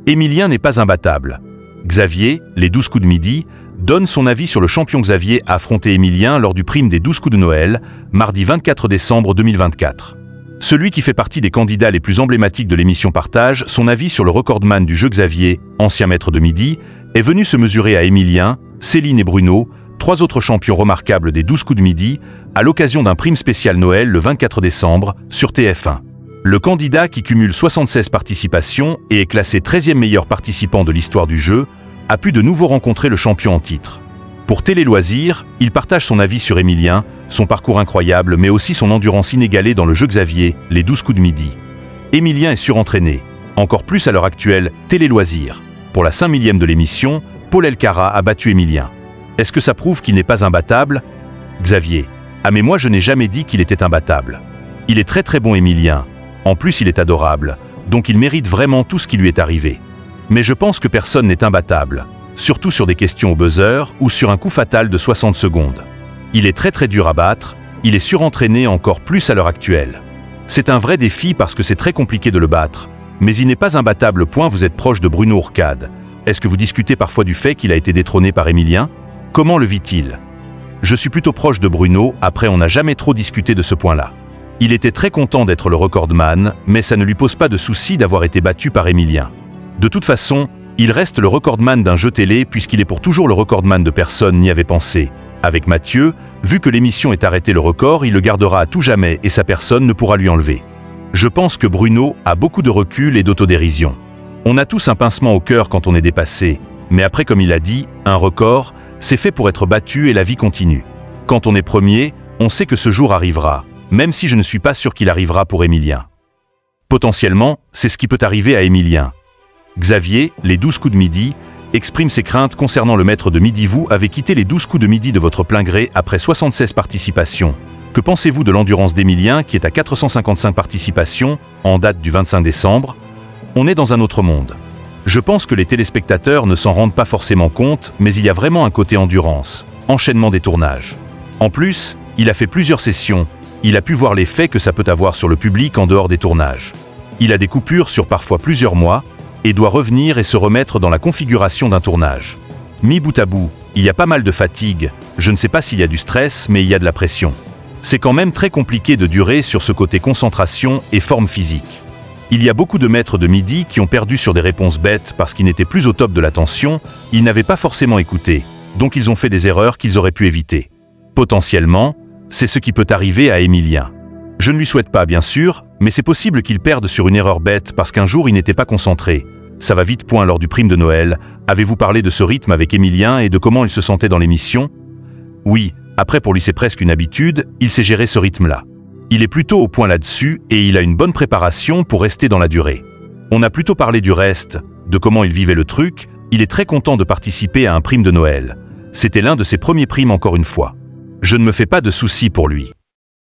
Émilien n'est pas imbattable. Xavier, les 12 coups de midi, donne son avis sur le champion Xavier à affronter Émilien lors du prime des 12 coups de Noël, mardi 24 décembre 2024. Celui qui fait partie des candidats les plus emblématiques de l'émission partage son avis sur le recordman du jeu Xavier, ancien maître de midi, est venu se mesurer à Émilien, Céline et Bruno, 3 autres champions remarquables des 12 coups de midi, à l'occasion d'un prime spécial Noël le 24 décembre sur TF1. Le candidat qui cumule 76 participations et est classé 13e meilleur participant de l'histoire du jeu, a pu de nouveau rencontrer le champion en titre. Pour Télé Loisirs, il partage son avis sur Émilien, son parcours incroyable mais aussi son endurance inégalée dans le jeu Xavier, les 12 coups de midi. Émilien est surentraîné, encore plus à l'heure actuelle, Télé Loisirs. Pour la 5 millième de l'émission, Paul Elkarat a battu Émilien. Est-ce que ça prouve qu'il n'est pas imbattable? Xavier: ah mais moi je n'ai jamais dit qu'il était imbattable. Il est très bon Émilien. En plus il est adorable, donc il mérite vraiment tout ce qui lui est arrivé. Mais je pense que personne n'est imbattable, surtout sur des questions au buzzer ou sur un coup fatal de 60 secondes. Il est très dur à battre, il est surentraîné encore plus à l'heure actuelle. C'est un vrai défi parce que c'est très compliqué de le battre, mais il n'est pas imbattable. Vous êtes proche de Bruno Ourcade. Est-ce que vous discutez parfois du fait qu'il a été détrôné par Émilien? Comment le vit-il? Je suis plutôt proche de Bruno, après on n'a jamais trop discuté de ce point-là. Il était très content d'être le recordman, mais ça ne lui pose pas de souci d'avoir été battu par Émilien. De toute façon, il reste le recordman d'un jeu télé puisqu'il est pour toujours le recordman de personne n'y avait pensé. Avec Mathieu, vu que l'émission est arrêtée, le record, il le gardera à tout jamais et sa personne ne pourra lui enlever. Je pense que Bruno a beaucoup de recul et d'autodérision. On a tous un pincement au cœur quand on est dépassé, mais après, comme il a dit, un record, c'est fait pour être battu et la vie continue. Quand on est premier, on sait que ce jour arrivera, même si je ne suis pas sûr qu'il arrivera pour Émilien. Potentiellement, c'est ce qui peut arriver à Émilien. Xavier, les 12 coups de midi, exprime ses craintes concernant le maître de midi. Vous avez quitté les 12 coups de midi de votre plein gré après 76 participations. Que pensez-vous de l'endurance d'Émilien qui est à 455 participations, en date du 25 décembre? On est dans un autre monde. Je pense que les téléspectateurs ne s'en rendent pas forcément compte, mais il y a vraiment un côté endurance, enchaînement des tournages. En plus, il a fait plusieurs sessions, il a pu voir l'effet que ça peut avoir sur le public en dehors des tournages. Il a des coupures sur parfois plusieurs mois, et doit revenir et se remettre dans la configuration d'un tournage. Mis bout à bout, il y a pas mal de fatigue, je ne sais pas s'il y a du stress, mais il y a de la pression. C'est quand même très compliqué de durer sur ce côté concentration et forme physique. Il y a beaucoup de maîtres de midi qui ont perdu sur des réponses bêtes parce qu'ils n'étaient plus au top de l'attention, ils n'avaient pas forcément écouté, donc ils ont fait des erreurs qu'ils auraient pu éviter. Potentiellement, c'est ce qui peut arriver à Émilien. Je ne lui souhaite pas, bien sûr, mais c'est possible qu'il perde sur une erreur bête parce qu'un jour il n'était pas concentré. Ça va vite. Lors du prime de Noël, avez-vous parlé de ce rythme avec Émilien et de comment il se sentait dans l'émission? Oui, après pour lui c'est presque une habitude, il sait gérer ce rythme-là. Il est plutôt au point là-dessus et il a une bonne préparation pour rester dans la durée. On a plutôt parlé du reste, de comment il vivait le truc. Il est très content de participer à un prime de Noël. C'était l'un de ses premiers primes encore une fois. Je ne me fais pas de soucis pour lui.